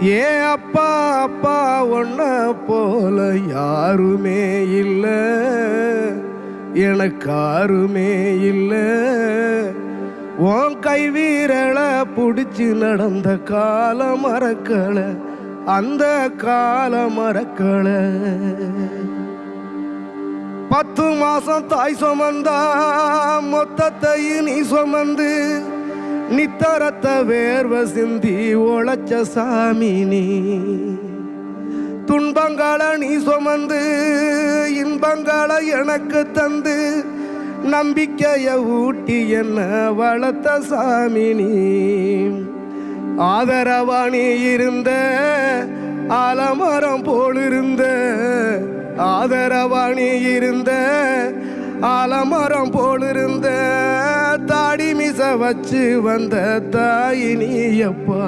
ஏ அப்பா அப்பா ஒன்ன போல யாருமே இல்லை, எனக்கு யாருமே இல்லை. உன் கை வீரலை பிடிச்சி நடந்த கால மறக்கலை, அந்த கால மறக்கலை. 10 மாசம் தாய் சுமந்தா மொத்தத்தையும் நீ சுமந்து நித்தரத்த வேர்வை சிந்தி உழைச்ச சாமி நீ. துன்பங்களை நீ சுமந்து இன்பங்களை எனக்கு தந்து நம்பிக்கைய ஊட்டி என்ன வளர்த்த சாமி நீ. ஆதரவா நீ இருந்த ஆலமரம் போலிருந்த, ஆதரவா நீ இருந்த ஆலமரம் போலிருந்த, தாடி மிச வச்சு வந்த தாய் நீ அப்பா.